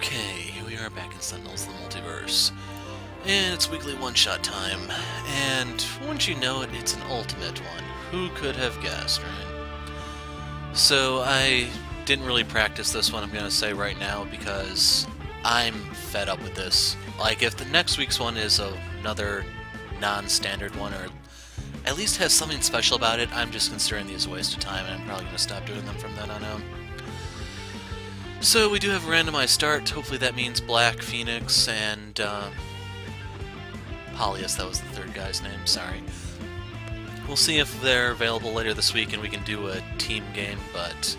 Okay, here we are back in Sentinels, the Multiverse. And it's weekly one-shot time. And wouldn't you know it, it's an ultimate one. Who could have guessed, right? So I didn't really practice this one, I'm going to say right now, because I'm fed up with this. Like, if the next week's one is another non-standard one, or at least has something special about it, I'm just considering these a waste of time, and I'm probably going to stop doing them from then on out. So we do have a randomized start. Hopefully that means Black, Phoenix, and Polyus, that was the third guy's name, sorry. We'll see if they're available later this week and we can do a team game, but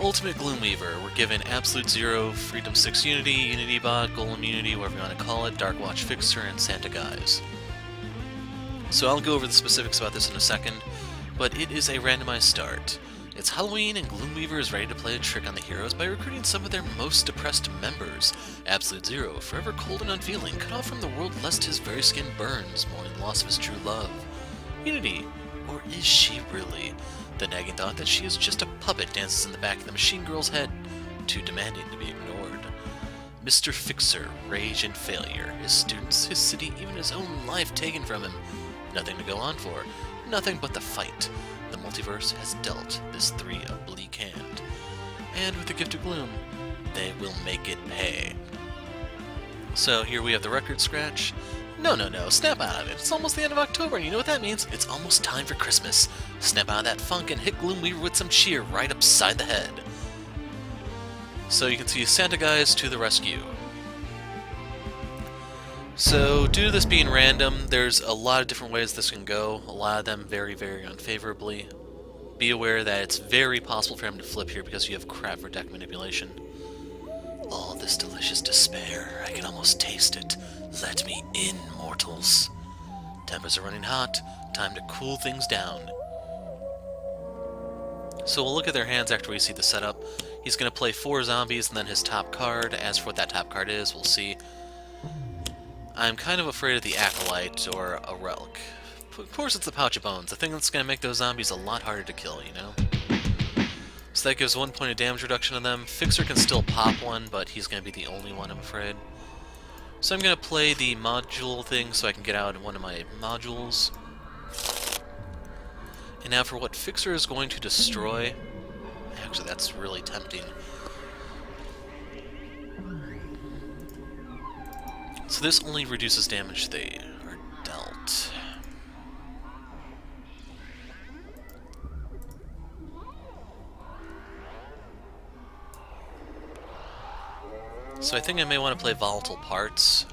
Ultimate Gloomweaver, we're given Absolute Zero, Freedom 6 Unity, Unity Bot, Golem Immunity, whatever you want to call it, Dark Watch Fixer, and Santa Guise. So I'll go over the specifics about this in a second, but it is a randomized start. It's Halloween, and Gloomweaver is ready to play a trick on the heroes by recruiting some of their most depressed members. Absolute Zero, forever cold and unfeeling, cut off from the world lest his very skin burns, mourning the loss of his true love. Unity, or is she really? The nagging thought that she is just a puppet dances in the back of the machine girl's head, too demanding to be ignored. Mr. Fixer, rage and failure, his students, his city, even his own life taken from him. Nothing to go on for, nothing but the fight. The multiverse has dealt this 3 a bleak hand. And with the gift of Gloom, they will make it pay. So here we have the record scratch. No, snap out of it. It's almost the end of October, and you know what that means? It's almost time for Christmas. Snap out of that funk and hit Gloomweaver with some cheer right upside the head. So you can see Santa Guise to the rescue. So, due to this being random, there's a lot of different ways this can go, a lot of them very, very unfavorably. Be aware that it's very possible for him to flip here because you have crap for deck manipulation. Oh, this delicious despair, I can almost taste it. Let me in, mortals. Tempers are running hot, time to cool things down. So we'll look at their hands after we see the setup. He's going to play 4 zombies and then his top card. As for what that top card is, we'll see. I'm kind of afraid of the Acolyte or a Relic. Of course it's the Pouch of Bones, the thing that's going to make those zombies a lot harder to kill, you know? So that gives 1 point of damage reduction on them. Fixer can still pop one, but he's going to be the only one, I'm afraid. So I'm going to play the module thing so I can get out one of my modules. And now for what Fixer is going to destroy. Actually, that's really tempting. So this only reduces damage they are dealt. So I think I may want to play Volatile Parts.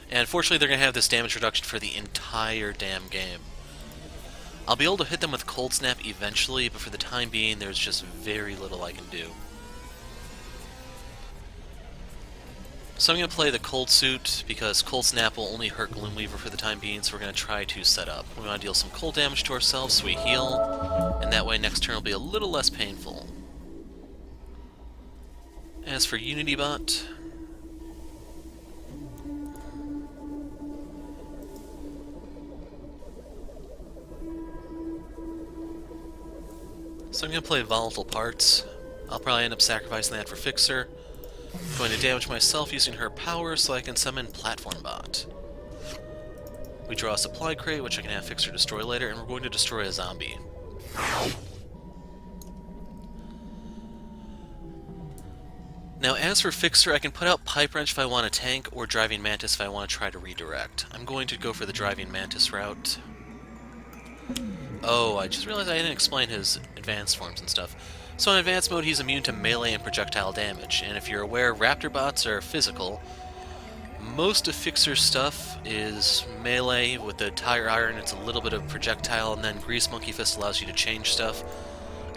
And unfortunately they're going to have this damage reduction for the entire damn game. I'll be able to hit them with Cold Snap eventually, but for the time being there's just very little I can do. So I'm going to play the Cold Suit, because Cold Snap will only hurt Gloomweaver for the time being, so we're going to try to set up. We want to deal some cold damage to ourselves so we heal, and that way next turn will be a little less painful. As for Unity Bot, so I'm going to play Volatile Parts. I'll probably end up sacrificing that for Fixer. Going to damage myself using her power so I can summon Platform Bot. We draw a supply crate, which I can have Fixer destroy later, and we're going to destroy a zombie. Now as for Fixer, I can put out Pipe Wrench if I want to tank, or Driving Mantis if I want to try to redirect. I'm going to go for the Driving Mantis route. Oh, I just realized I didn't explain his advanced forms and stuff. So in advanced mode, he's immune to melee and projectile damage, and if you're aware, Raptor bots are physical. Most of Fixer's stuff is melee. With the Tire Iron, it's a little bit of projectile, and then Grease Monkey Fist allows you to change stuff.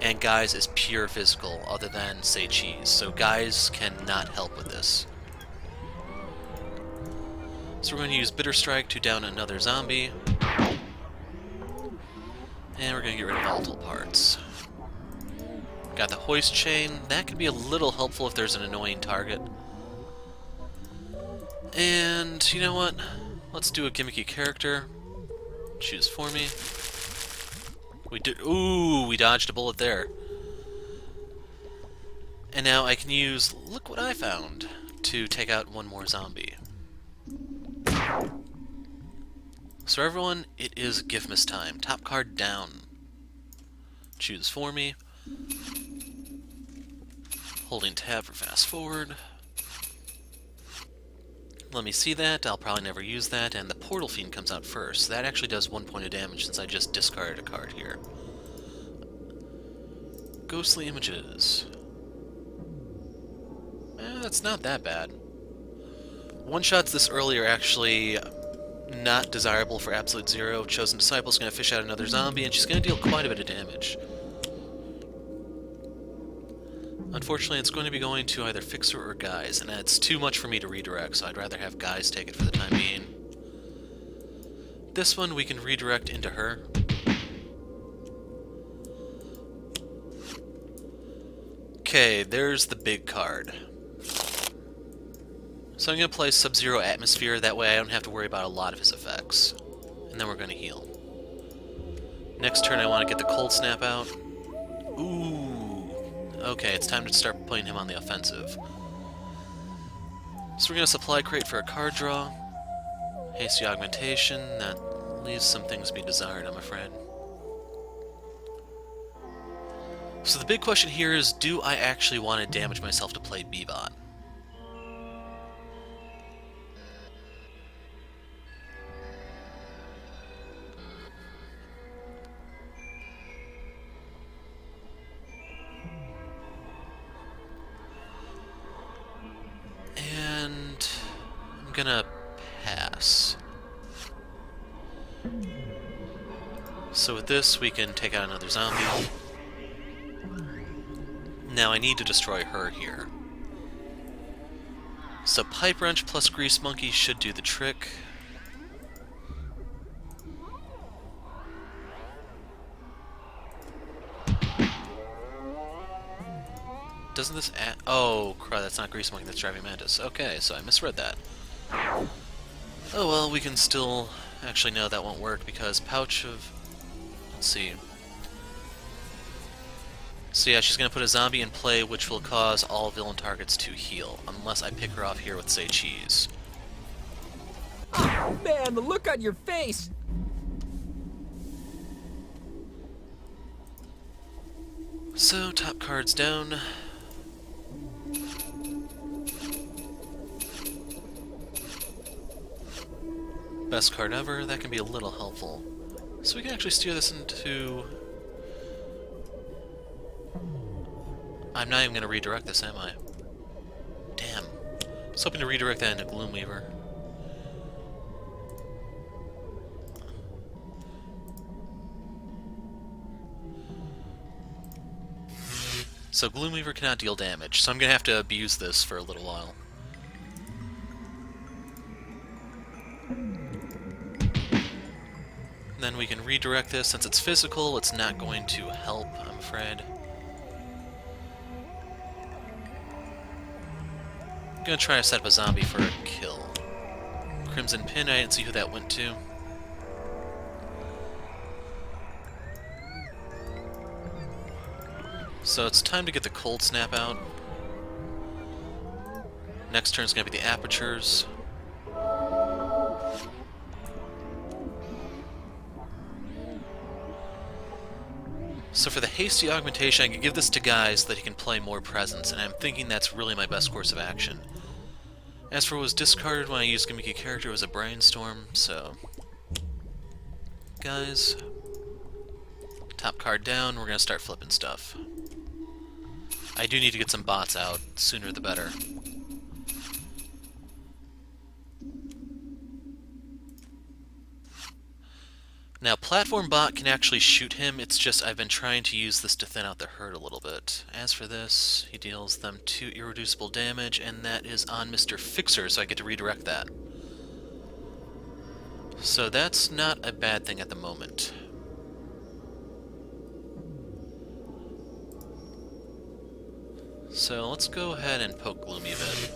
And Guise is pure physical, other than, say, Cheese. So Guise cannot help with this. So we're going to use Bitter Strike to down another zombie. And we're going to get rid of Volatile Parts. Got the Hoist Chain. That could be a little helpful if there's an annoying target. And, you know what? Let's do a gimmicky character. Choose for me. We did. Ooh, we dodged a bullet there. And now I can use, look what I found, to take out one more zombie. So everyone, it is Gifmas time. Top card down. Choose for me. Holding tab for fast forward. Let me see that. I'll probably never use that. And the Portal Fiend comes out first. That actually does 1 point of damage since I just discarded a card here. Ghostly Images. That's not that bad. One-shots this early are actually not desirable for Absolute Zero. Chosen Disciple's going to fish out another zombie, and she's going to deal quite a bit of damage. Unfortunately, it's going to be going to either Fixer or Guys, and that's too much for me to redirect, so I'd rather have Guys take it for the time being. This one we can redirect into her. Okay, there's the big card. So I'm going to play Sub-Zero Atmosphere, that way I don't have to worry about a lot of his effects. And then we're going to heal. Next turn I want to get the Cold Snap out. Ooh. Okay, it's time to start putting him on the offensive. So we're going to Supply Crate for a card draw. Hasty Augmentation, that leaves some things to be desired, I'm afraid. So the big question here is, do I actually want to damage myself to play B-Bot? And I'm gonna pass. So with this, we can take out another zombie. Now I need to destroy her here. So Pipe Wrench plus Grease Monkey should do the trick. Doesn't this oh, crap, that's not Grease Monkey, that's Driving Mantis. Okay, so I misread that. Oh well, we can still... Actually, no, that won't work, because Pouch of... Let's see. So yeah, she's going to put a zombie in play, which will cause all villain targets to heal, unless I pick her off here with, say, Cheese. Oh man, the look on your face! So, top card's down. Best card ever, that can be a little helpful. So we can actually steer this into... I'm not even going to redirect this, am I? Damn. I was hoping to redirect that into Gloomweaver. So Gloomweaver cannot deal damage, so I'm going to have to abuse this for a little while. Then we can redirect this. Since it's physical, it's not going to help, I'm afraid. I'm gonna try to set up a zombie for a kill. Crimson Pin, I didn't see who that went to. So it's time to get the Cold Snap out. Next turn is gonna be the Apertures. So for the Hasty Augmentation, I can give this to Guy so that he can play more presence, and I'm thinking that's really my best course of action. As for what was discarded when I used Gimmicky Character, it was a Brainstorm, so... Guys... Top card down, we're gonna start flipping stuff. I do need to get some bots out, sooner the better. Now, Platform Bot can actually shoot him, it's just I've been trying to use this to thin out the herd a little bit. As for this, he deals them 2 irreducible damage, and that is on Mr. Fixer, so I get to redirect that. So that's not a bad thing at the moment. So let's go ahead and poke Gloomy a bit.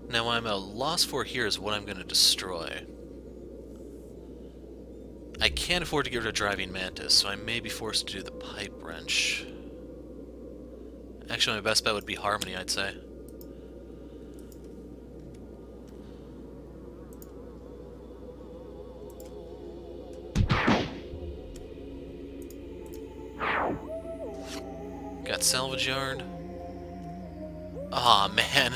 Now I'm I'm a loss for here is what I'm going to destroy. I can't afford to get rid of Driving Mantis, so I may be forced to do the Pipe Wrench. Actually, my best bet would be Harmony, I'd say. Got Salvage Yard. Aw, man.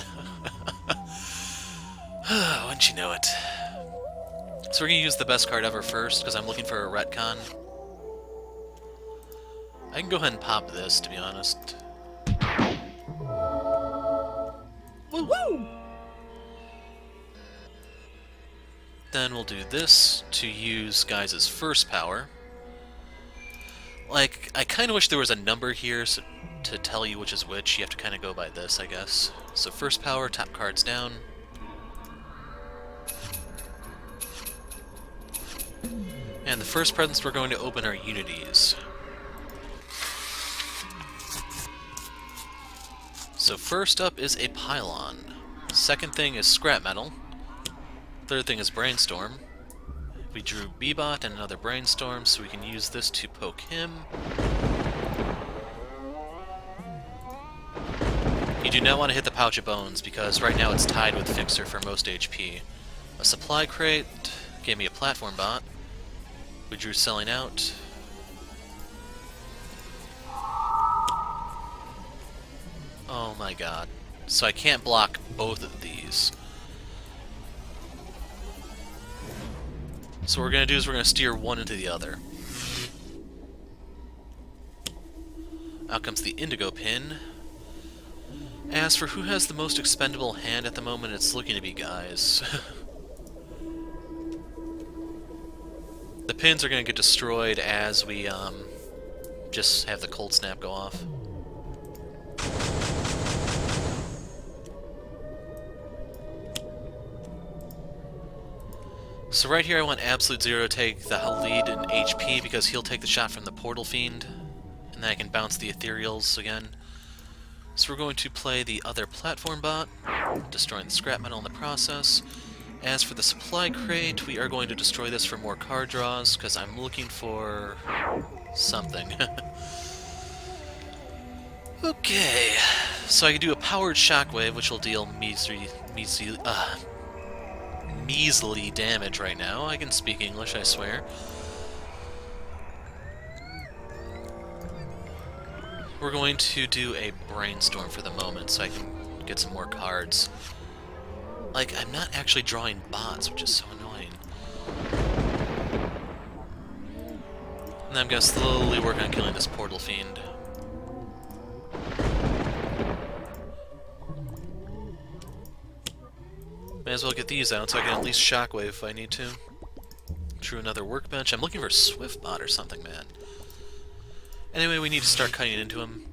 Wouldn't you know it? So we're going to use the best card ever first, because I'm looking for a retcon. I can go ahead and pop this, to be honest. Woo! Then we'll do this to use Guys' first power. Like, I kind of wish there was a number here so to tell you which is which. You have to kind of go by this, I guess. So first power, top cards down. And the first presents we're going to open are Unities. So first up is a Pylon. Second thing is Scrap Metal. Third thing is Brainstorm. We drew Bebot and another Brainstorm, so we can use this to poke him. You do not want to hit the Pouch of Bones, because right now it's tied with Fixer for most HP. A Supply Crate gave me a Platform Bot. We drew Selling Out. Oh my god. So I can't block both of these. So what we're going to do is we're going to steer one into the other. Out comes the Indigo Pin. As for who has the most expendable hand at the moment, it's looking to be Guys. The pins are going to get destroyed as we just have the Cold Snap go off. So right here I want Absolute Zero to take the lead in HP because he'll take the shot from the Portal Fiend, and then I can bounce the Ethereals again. So we're going to play the other Platform Bot, destroying the Scrap Metal in the process. As for the Supply Crate, we are going to destroy this for more card draws, because I'm looking for something. Okay, so I can do a Powered Shockwave, which will deal measly damage right now. I can speak English, I swear. We're going to do a Brainstorm for the moment, so I can get some more cards. Like, I'm not actually drawing bots, which is so annoying. And I'm going to slowly work on killing this Portal Fiend. May as well get these out so I can at least Shockwave if I need to. Drew another Workbench. I'm looking for a Swiftbot or something, man. Anyway, we need to start cutting into him.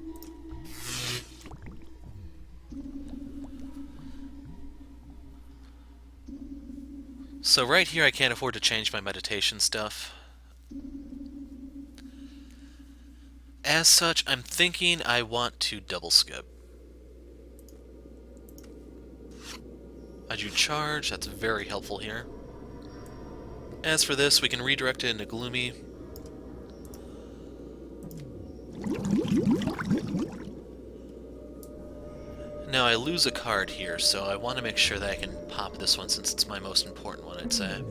So right here I can't afford to change my meditation stuff. As such, I'm thinking I want to double skip. I drew Charge, that's very helpful here. As for this, we can redirect it into Gloomy. Now I lose a card here, so I want to make sure that I can pop this one since it's my most important one, I'd say.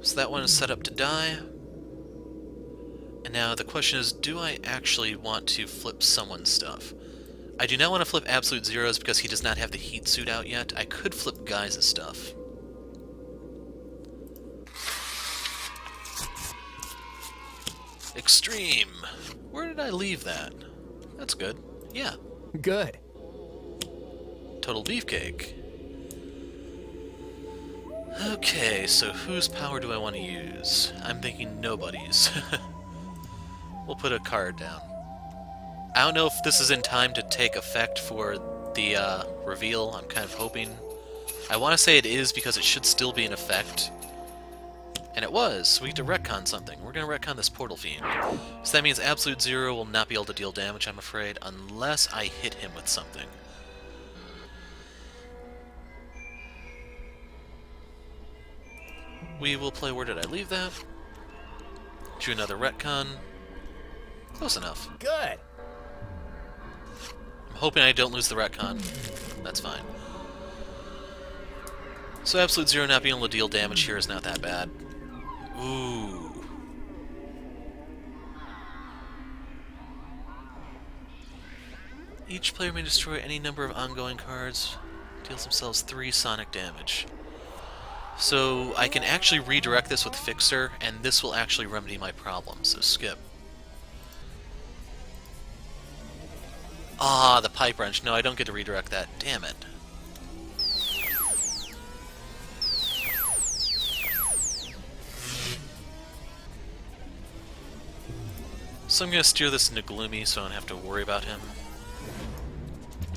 So that one is set up to die. And now the question is, do I actually want to flip someone's stuff? I do not want to flip Absolute Zero's because he does not have the heat suit out yet. I could flip Guys' stuff. Extreme! Where did I leave that? That's good. Yeah. Good. Total Beefcake. Okay, so whose power do I want to use? I'm thinking nobody's. We'll put a card down. I don't know if this is in time to take effect for the reveal. I'm kind of hoping. I want to say it is because it should still be in effect. And it was, so we get to retcon something. We're going to retcon this Portal Fiend. So that means Absolute Zero will not be able to deal damage, I'm afraid, unless I hit him with something. We will play Where Did I Leave That? Do another retcon. Close enough. Good. I'm hoping I don't lose the retcon. That's fine. So Absolute Zero not being able to deal damage here is not that bad. Ooh. Each player may destroy any number of ongoing cards. Deals themselves 3 sonic damage. So I can actually redirect this with Fixer, and this will actually remedy my problem, so skip. Ah, the Pipe Wrench. No, I don't get to redirect that. Damn it. So I'm going to steer this into Gloomy so I don't have to worry about him.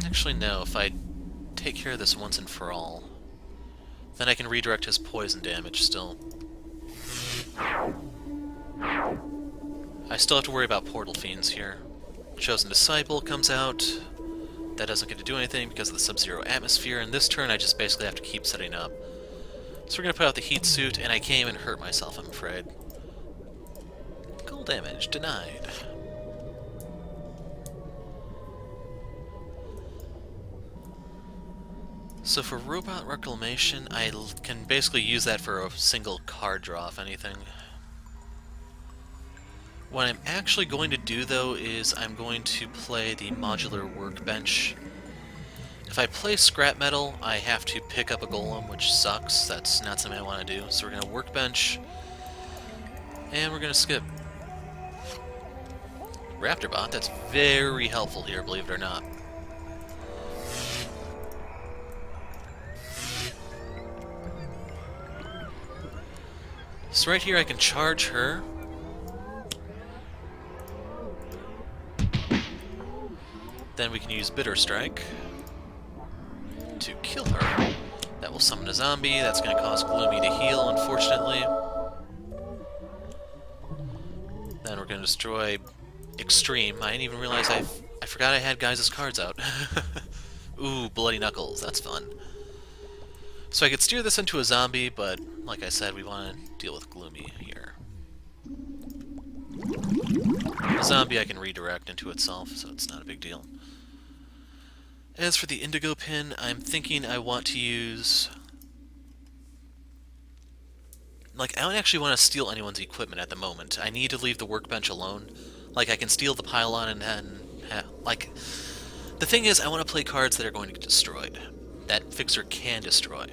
Actually, no. If I take care of this once and for all, then I can redirect his poison damage still. I still have to worry about Portal Fiends here. Chosen Disciple comes out. That doesn't get to do anything because of the Sub-Zero atmosphere, and this turn I just basically have to keep setting up. So we're going to put out the Heat Suit, and I can't even hurt myself, I'm afraid. Cold damage denied. So for Robot Reclamation, I can basically use that for a single card draw, if anything. What I'm actually going to do, though, is I'm going to play the Modular Workbench. If I play Scrap Metal, I have to pick up a Golem, which sucks. That's not something I want to do. So we're going to Workbench, and we're going to skip. Raptorbot, that's very helpful here, believe it or not. So right here I can charge her. Then we can use Bitter Strike to kill her. That will summon a zombie. That's going to cause Gloomy to heal, unfortunately. Then we're going to destroy Extreme. I didn't even realize I forgot I had guys' cards out. Ooh, Bloody Knuckles. That's fun. So I could steer this into a zombie, but like I said, we want to deal with Gloomy here. The zombie I can redirect into itself, so it's not a big deal. As for the Indigo Pin, I'm thinking I want to use... Like, I don't actually want to steal anyone's equipment at the moment. I need to leave the workbench alone. Like, I can steal the pylon and then... like, the thing is, I want to play cards that are going to get destroyed. That Fixer can destroy.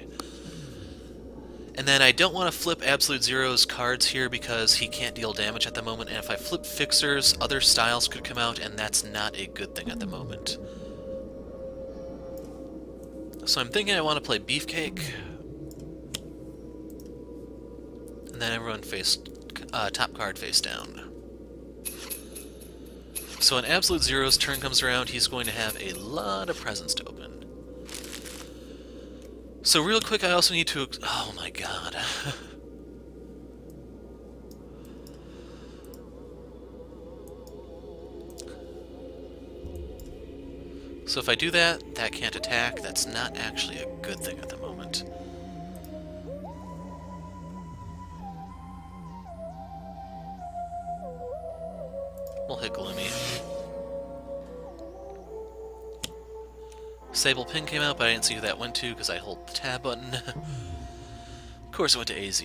And then I don't want to flip Absolute Zero's cards here because he can't deal damage at the moment, and if I flip Fixers, other styles could come out, and that's not a good thing at the moment. So I'm thinking I want to play Beefcake. And then everyone face top card face down. So when Absolute Zero's turn comes around, he's going to have a lot of presents to open. So real quick, I also need to... Oh my god. So if I do that, that can't attack. That's not actually a good thing at the moment. We'll hit Gloomy. Sable Pin came out, but I didn't see who that went to because I hold the tab button. Of course it went to AZ.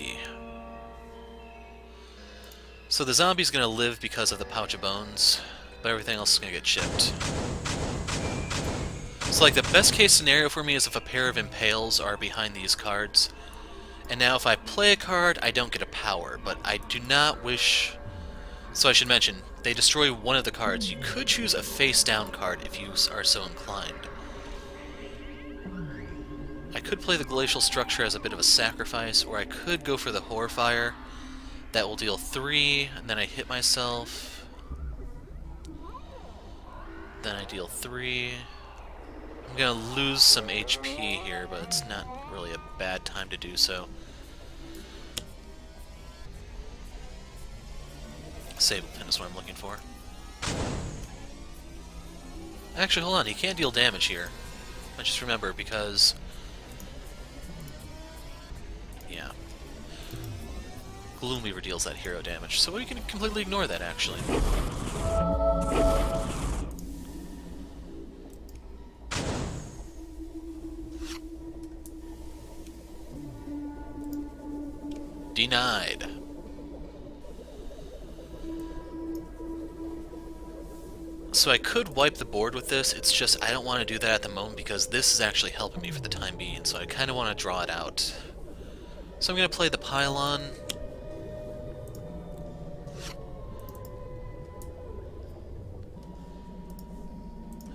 So the zombie's going to live because of the Pouch of Bones, but everything else is going to get chipped. So like the best case scenario for me is if a pair of Impales are behind these cards. And now if I play a card, I don't get a power, but I do not wish... So I should mention, they destroy one of the cards. You could choose a face-down card if you are so inclined. I could play the Glacial Structure as a bit of a sacrifice, or I could go for the Horrifier. That will deal 3, and then I hit myself. Then I deal 3. I'm gonna lose some HP here, but it's not really a bad time to do so. Sable Pin is what I'm looking for. Actually, hold on, he can't deal damage here. I just remember because... yeah. Gloomweaver deals that hero damage, so we can completely ignore that, actually. Denied. So I could wipe the board with this, it's just I don't want to do that at the moment because this is actually helping me for the time being, so I kind of want to draw it out. So I'm going to play the Pylon.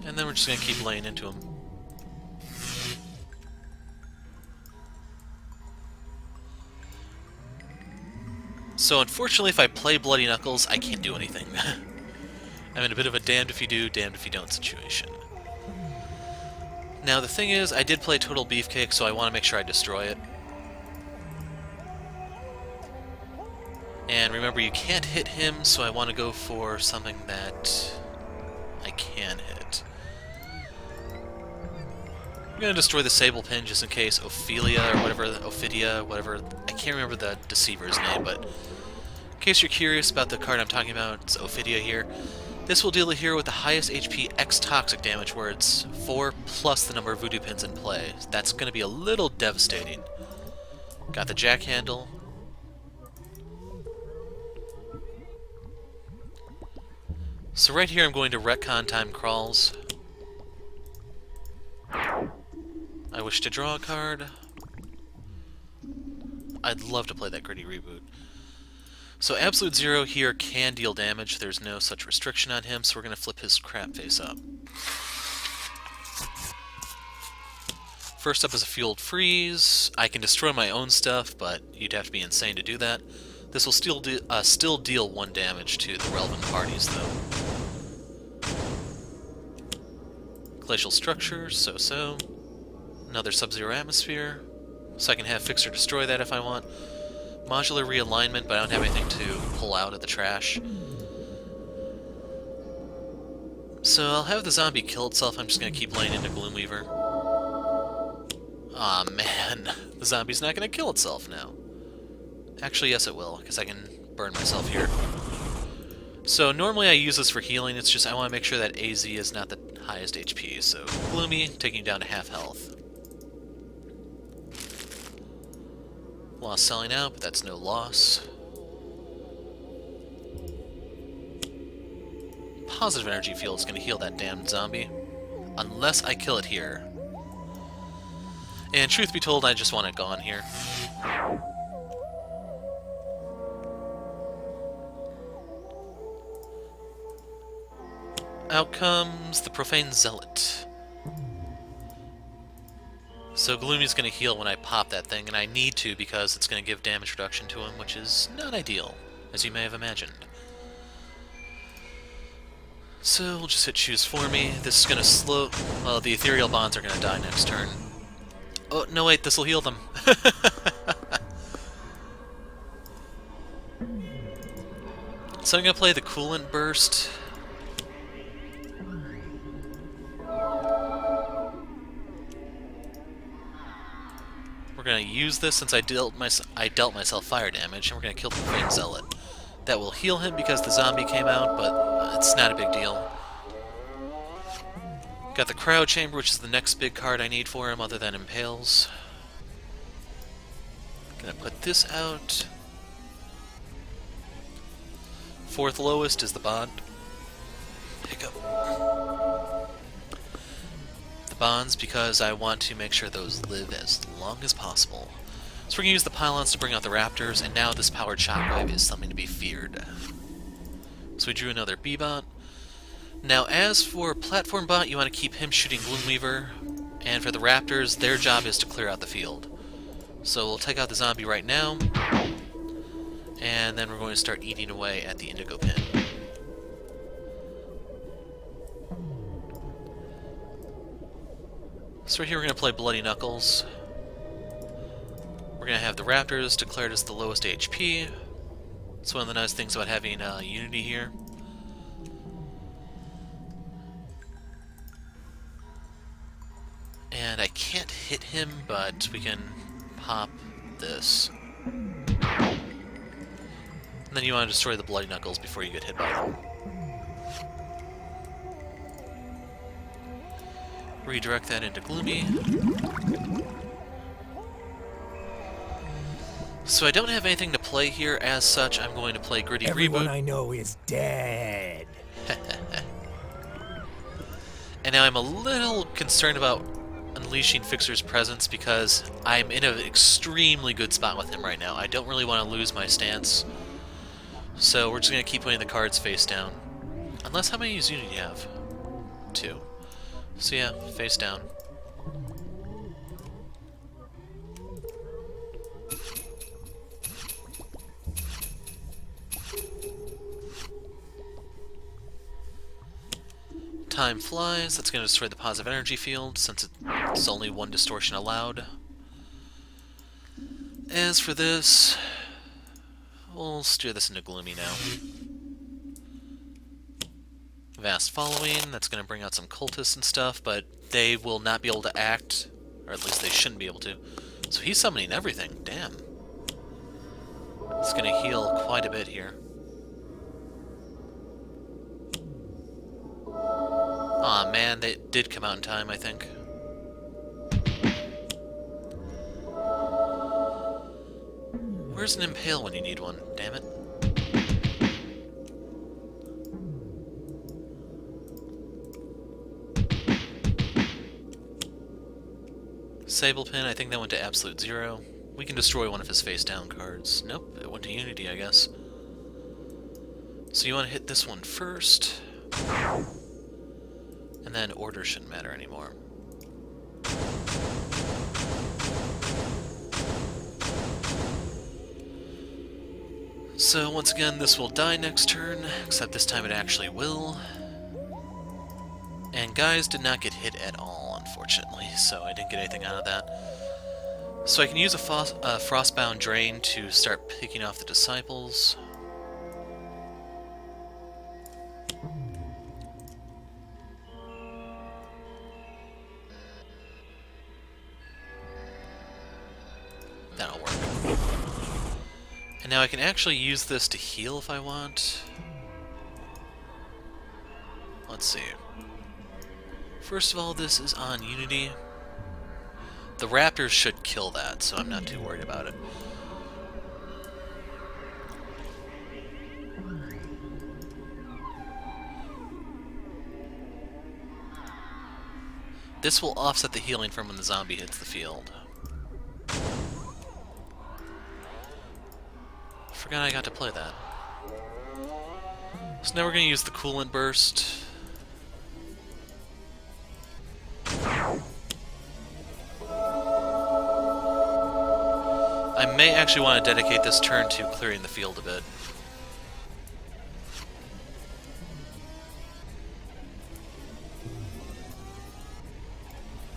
And then we're just going to keep laying into him. So unfortunately, if I play Bloody Knuckles, I can't do anything. I'm in a bit of a damned if you do, damned if you don't situation. Now the thing is, I did play Total Beefcake, so I want to make sure I destroy it. And remember, you can't hit him, so I want to go for something that I can hit. I'm going to destroy the Sable Pin just in case Ophelia, or whatever, Ophidia, whatever, I can't remember the Deceiver's name, but in case you're curious about the card I'm talking about, it's Ophidia here. This will deal the hero with the highest HP X toxic damage, where it's 4 plus the number of voodoo pins in play. That's going to be a little devastating. Got the jack handle. So right here I'm going to retcon time crawls. I wish to draw a card. I'd love to play that Gritty Reboot. So Absolute Zero here can deal damage. There's no such restriction on him, so we're going to flip his crap face up. First up is a Fueled Freeze. I can destroy my own stuff, but you'd have to be insane to do that. This will still deal 1 damage to the relevant parties, though. Glacial Structure, so-so. Another Sub-Zero Atmosphere, so I can have Fixer destroy that if I want. Modular Realignment, but I don't have anything to pull out of the trash. So I'll have the zombie kill itself. I'm just going to keep laying into Gloomweaver. Aw, man. The zombie's not going to kill itself now. Actually, yes it will, because I can burn myself here. So normally I use this for healing, it's just I want to make sure that AZ is not the highest HP. So Gloomy, taking you down to half health. Lost selling out, but that's no loss. Positive energy field is going to heal that damn zombie. Unless I kill it here. And truth be told, I just want it gone here. Out comes the Profane Zealot. So Gloomy's going to heal when I pop that thing, and I need to because it's going to give damage reduction to him, which is not ideal, as you may have imagined. So we'll just hit choose for me. This is going to slow... well, the ethereal bonds are going to die next turn. Oh, no wait, this will heal them. So I'm going to play the Coolant Burst. We're going to use this since I dealt myself fire damage, and we're going to kill the Profane Zealot. That will heal him because the zombie came out, but it's not a big deal. Got the Cryo Chamber, which is the next big card I need for him other than Impales. Gonna put this out. 4th lowest is the Bond. Pick up the bonds because I want to make sure those live as long as possible. So we're going to use the pylons to bring out the raptors, and now this powered shockwave is something to be feared. So we drew another B-bot. Now as for platform bot, you want to keep him shooting Gloomweaver, and for the raptors, their job is to clear out the field. So we'll take out the zombie right now, and then we're going to start eating away at the indigo pin. So here we're going to play Bloody Knuckles. We're going to have the raptors declared as the lowest HP. It's one of the nice things about having Unity here. And I can't hit him, but we can pop this. And then you want to destroy the Bloody Knuckles before you get hit by them. Redirect that into Gloomy. So I don't have anything to play here as such. I'm going to play Gritty Everyone Reboot. I know is dead. And now I'm a little concerned about unleashing Fixer's presence because I'm in an extremely good spot with him right now. I don't really want to lose my stance. So we're just going to keep putting the cards face down. Unless, how many Unity do you have? 2. So yeah, face down. Time flies. That's going to destroy the positive energy field since it's only 1 distortion allowed. As for this, we'll steer this into Gloomy now. Vast Following, that's going to bring out some cultists and stuff, but they will not be able to act, or at least they shouldn't be able to. So he's summoning everything, damn. It's going to heal quite a bit here. Aw man, they did come out in time, I think. Where's an Impale when you need one? Damn it. Sable Pin, I think that went to absolute 0. We can destroy one of his face down cards. Nope, it went to Unity, I guess. So you want to hit this one first. And then order shouldn't matter anymore. So once again, this will die next turn, except this time it actually will. And guys did not get hit at all, unfortunately, so I didn't get anything out of that. So I can use a Frostbound Drain to start picking off the Disciples. That'll work. And now I can actually use this to heal if I want. Let's see. First of all, this is on Unity. The Raptors should kill that, so I'm not too worried about it. This will offset the healing from when the zombie hits the field. Forgot I got to play that. So now we're going to use the Coolant Burst. I may actually want to dedicate this turn to clearing the field a bit.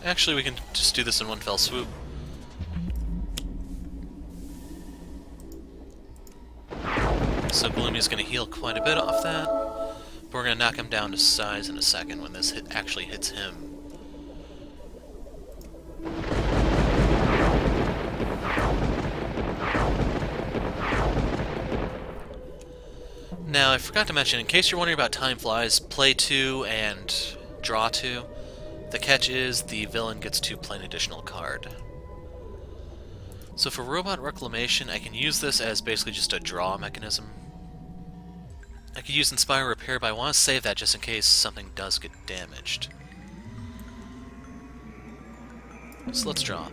Actually, we can just do this in one fell swoop. So Gloomy's going to heal quite a bit off that. But we're going to knock him down to size in a second when this hit actually hits him. Now, I forgot to mention, in case you're wondering about Time Flies, play 2 and draw 2. The catch is the villain gets to play an additional card. So for Robot Reclamation, I can use this as basically just a draw mechanism. I could use Inspire Repair, but I want to save that just in case something does get damaged. So let's draw.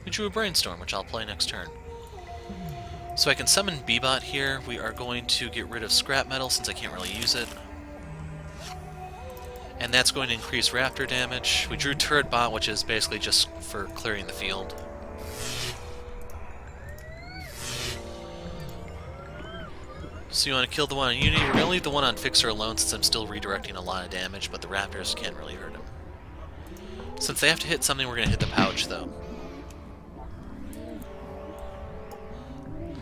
We drew a Brainstorm, which I'll play next turn. So I can summon B-Bot here. We are going to get rid of Scrap Metal since I can't really use it. And that's going to increase Raptor damage. We drew Turret Bot, which is basically just for clearing the field. So you want to kill the one on Unity. We're going to leave the one on Fixer alone since I'm still redirecting a lot of damage, but the Raptors can't really hurt him. Since they have to hit something, we're going to hit the pouch, though.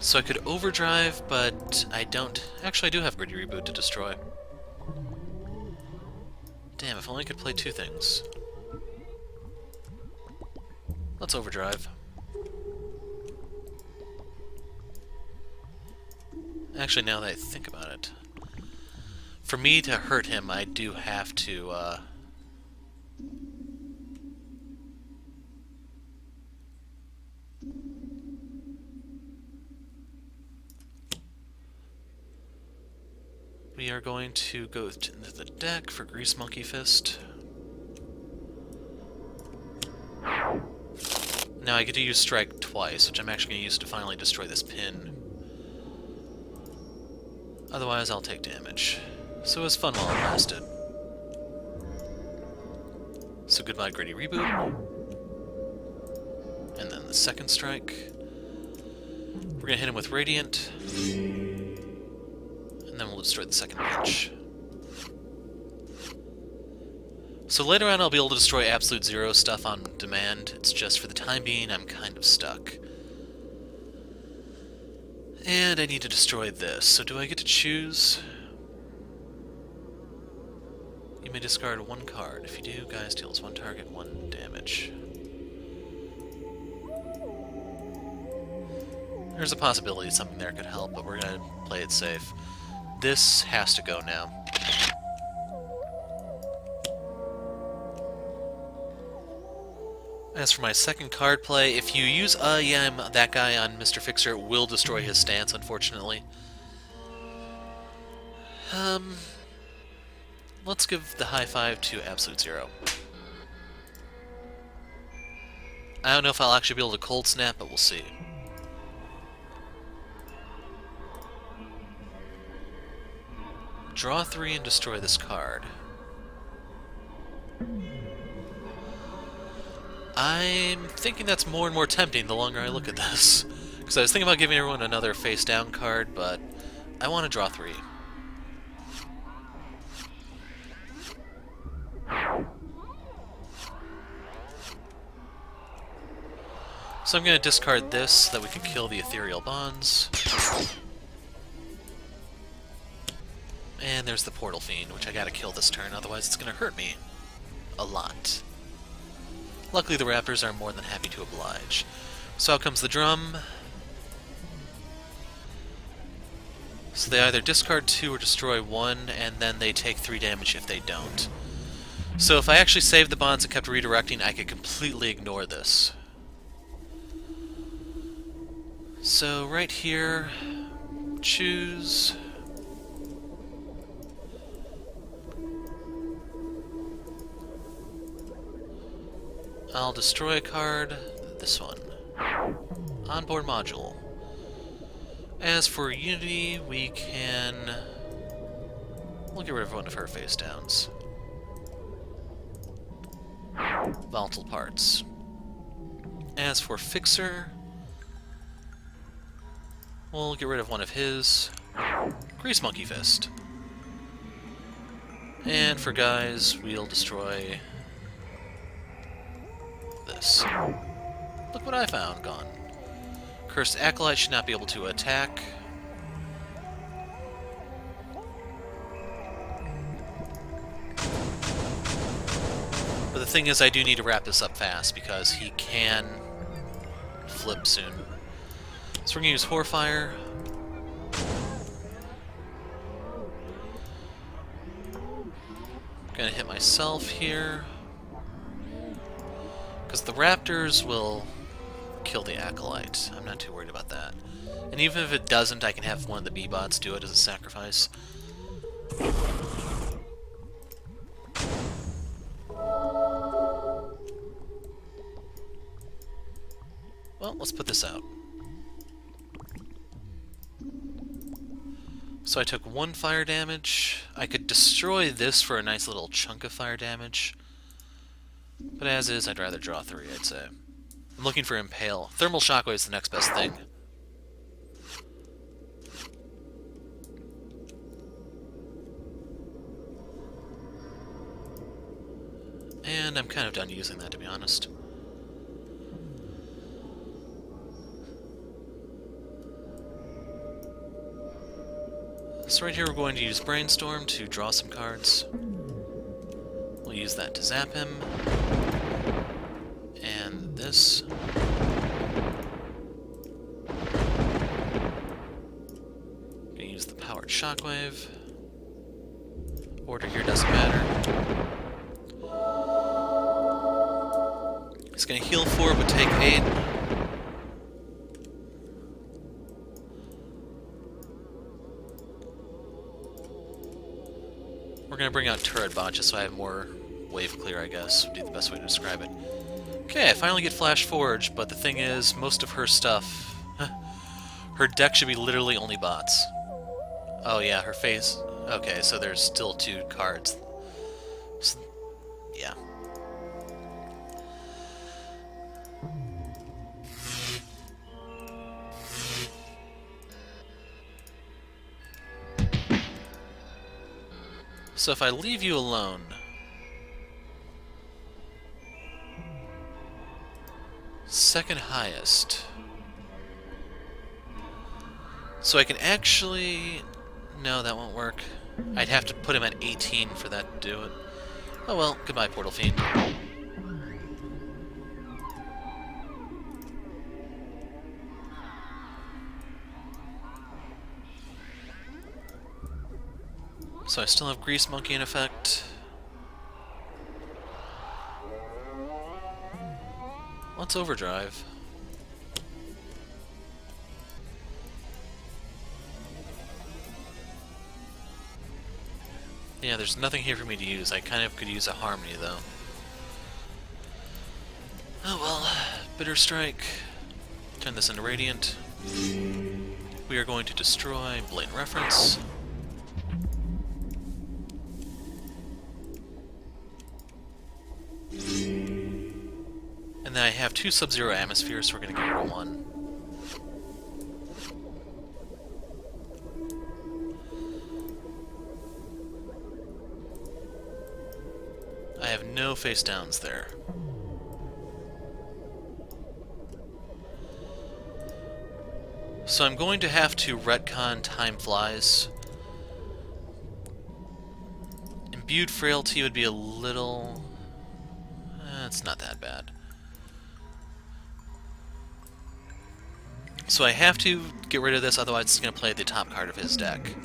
So I could overdrive, but I don't... Actually, I do have Gritty Reboot to destroy. Damn, if only I could play two things. Let's overdrive. Actually, now that I think about it, for me to hurt him, I do have to, we are going to go into the deck for Grease Monkey Fist. Now I get to use Strike twice, which I'm actually going to use to finally destroy this pin. Otherwise, I'll take damage. So it was fun while it lasted. So goodbye, Gritty Reboot. And then the second strike. We're going to hit him with Radiant. And then we'll destroy the second pinch. So later on I'll be able to destroy Absolute Zero stuff on demand. It's just for the time being I'm kind of stuck. And I need to destroy this. So do I get to choose? You may discard one card. If you do, Gaius deals one target, one damage. There's a possibility something there could help, but we're going to play it safe. This has to go now. As for my second card play, if you use yeah, I'm that guy on Mr. Fixer, it will destroy his stance, unfortunately. Let's give the high five to Absolute Zero. I don't know if I'll actually be able to cold snap, but we'll see. Draw 3 and destroy this card. I'm thinking that's more and more tempting the longer I look at this. Because I was thinking about giving everyone another face-down card, but I want to draw 3. So I'm going to discard this so that we can kill the Ethereal Bonds. And there's the Portal Fiend, which I gotta kill this turn, otherwise it's gonna hurt me a lot. Luckily the Raptors are more than happy to oblige. So out comes the drum. So they either discard 2 or destroy 1, and then they take 3 damage if they don't. So if I actually saved the bonds and kept redirecting, I could completely ignore this. So right here, choose... I'll destroy a card, this one. Onboard module. As for Unity, we'll get rid of one of her face downs. Volatile parts. As for Fixer, we'll get rid of one of his. Grease Monkey Fist. And for guys, we'll destroy this. Look what I found, gone. Cursed Acolyte should not be able to attack. But the thing is, I do need to wrap this up fast, because he can flip soon. So we're going to use Horfire. Gonna hit myself here. Because the Raptors will kill the Acolyte. I'm not too worried about that. And even if it doesn't, I can have one of the B-bots do it as a sacrifice. Well, let's put this out. So I took 1 fire damage. I could destroy this for a nice little chunk of fire damage. But as is, I'd rather draw 3, I'd say. I'm looking for Impale. Thermal Shockwave is the next best thing. And I'm kind of done using that, to be honest. So right here we're going to use Brainstorm to draw some cards. We'll use that to zap him. And this. Gonna use the powered Shockwave. Order here doesn't matter. He's gonna heal 4 but take 8. We're gonna bring out Turret Bot just so I have more wave clear, I guess, would be the best way to describe it. Okay, I finally get Flash Forge, but the thing is, most of her stuff... her deck should be literally only bots. Oh yeah, her face... Okay, so there's still 2 cards. So, yeah. So if I leave you alone... Second highest. So I can actually... No, that won't work. I'd have to put him at 18 for that to do it. Oh well, goodbye, Portal Fiend. So I still have Grease Monkey in effect. Let's overdrive. Yeah, there's nothing here for me to use. I kind of could use a Harmony, though. Oh well. Bitter Strike. Turn this into Radiant. We are going to destroy Blatant Reference. And then I have 2 Sub-Zero Atmospheres, so we're going to get rid of 1. I have no face downs there. So I'm going to have to retcon Time Flies. Imbued Frailty would be a little... it's not that bad. So I have to get rid of this, otherwise it's going to play the top card of his deck.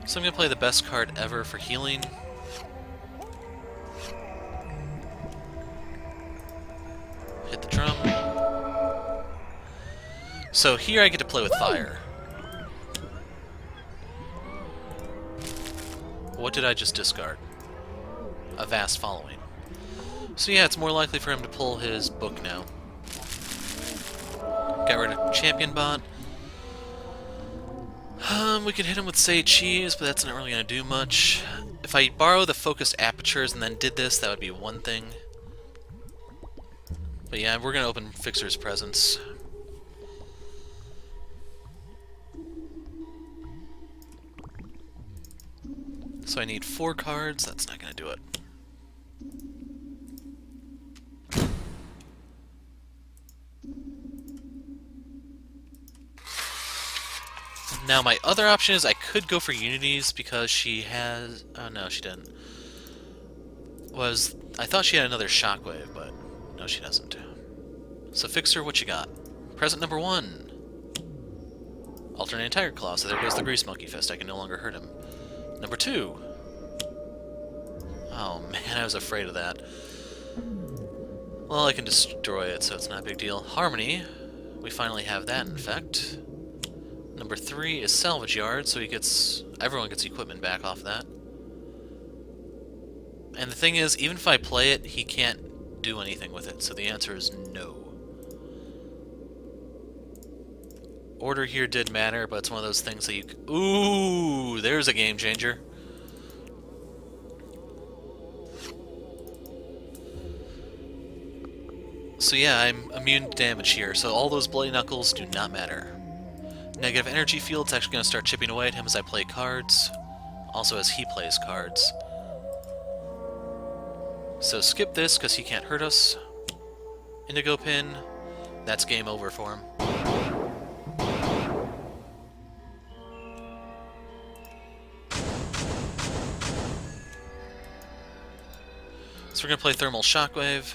So I'm going to play the best card ever for healing. Hit the drum. So here I get to play with fire. What did I just discard? A Vast Following. So yeah, it's more likely for him to pull his book now. Got rid of Champion Bot. We could hit him with Say Cheese, but that's not really going to do much. If I borrow the focused Apertures and then did this, that would be one thing. But yeah, we're going to open Fixer's Presence. So I need 4 cards, that's not going to do it. Now my other option is I could go for Unities because she has... Oh no, she didn't. I thought she had another Shockwave, but no, she doesn't. So Fixer, what you got? Present number 1. Alternate Tiger Claw, so there goes the Grease Monkey Fist. I can no longer hurt him. Number 2. Oh man, I was afraid of that. Well, I can destroy it, so it's not a big deal. Harmony. We finally have that in effect. Number 3 is Salvage Yard, so everyone gets equipment back off that. And the thing is, even if I play it, he can't do anything with it, so the answer is no. Order here did matter, but it's one of those things that you... Ooh, there's a game changer. So yeah, I'm immune to damage here, so all those Bloody Knuckles do not matter. Negative Energy Field's actually going to start chipping away at him as I play cards, also as he plays cards. So skip this, because he can't hurt us. Indigo pin, that's game over for him. So we're going to play Thermal Shockwave.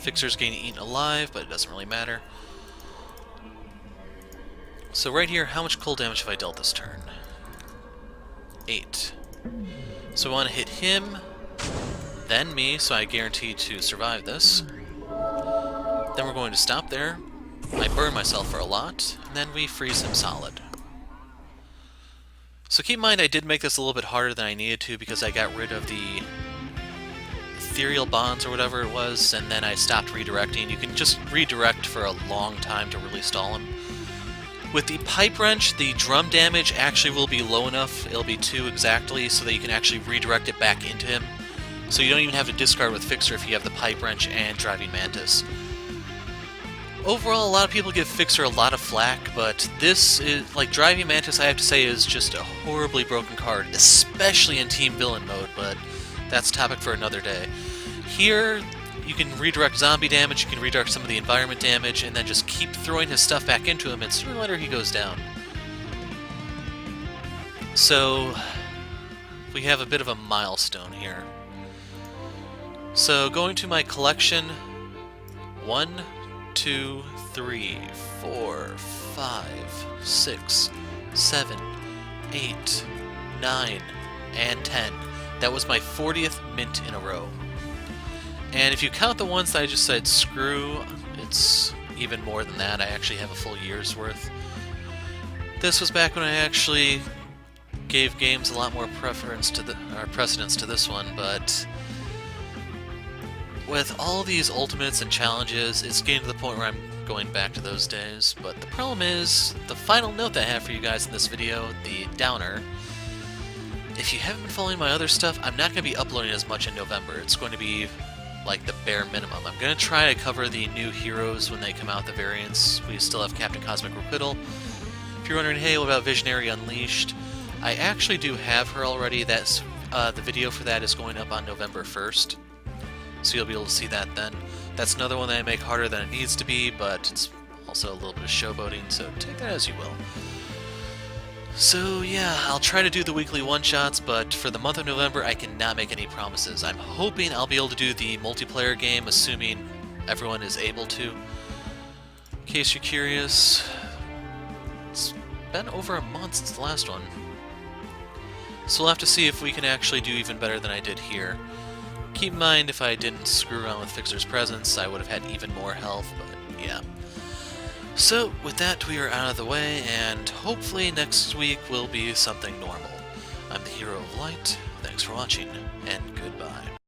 Fixer's getting eaten alive, but it doesn't really matter. So right here, how much cold damage have I dealt this turn? 8. So I want to hit him, then me, so I guarantee to survive this. Then we're going to stop there. I burn myself for a lot, and then we freeze him solid. So keep in mind I did make this a little bit harder than I needed to because I got rid of the ethereal bonds or whatever it was, and then I stopped redirecting. You can just redirect for a long time to really stall him. With the Pipe Wrench, the drum damage actually will be low enough, it'll be 2 exactly, so that you can actually redirect it back into him. So you don't even have to discard with Fixer if you have the Pipe Wrench and Driving Mantis. Overall, a lot of people give Fixer a lot of flack, but this is, like, Driving Mantis, I have to say, is just a horribly broken card, especially in Team Villain mode, but that's a topic for another day. Here, you can redirect zombie damage, you can redirect some of the environment damage, and then just keep throwing his stuff back into him, and sooner or later he goes down. So, we have a bit of a milestone here. So, going to my collection, 1, 2, 3, 4, 5, 6, 7, 8, 9, and 10. That was my 40th mint in a row. And if you count the ones that I just said screw, it's even more than that. I actually have a full year's worth. This was back when I actually gave games a lot more precedence to this one, but with all these ultimates and challenges, it's getting to the point where I'm going back to those days. But the problem is, the final note that I have for you guys in this video, the downer, if you haven't been following my other stuff, I'm not going to be uploading as much in November. It's going to be like the bare minimum. I'm going to try to cover the new heroes when they come out, the variants. We still have Captain Cosmic Recruitment. If you're wondering, hey, what about Visionary Unleashed? I actually do have her already. That's the video for that is going up on November 1st. So you'll be able to see that then. That's another one that I make harder than it needs to be, but it's also a little bit of showboating, so take that as you will. So yeah, I'll try to do the weekly one-shots, but for the month of November I cannot make any promises. I'm hoping I'll be able to do the multiplayer game, assuming everyone is able to. In case you're curious, it's been over a month since the last one. So we'll have to see if we can actually do even better than I did here. Keep in mind, if I didn't screw around with Fixer's presence, I would have had even more health, but yeah. So, with that, we are out of the way, and hopefully next week will be something normal. I'm the Hero of Light, thanks for watching, and goodbye.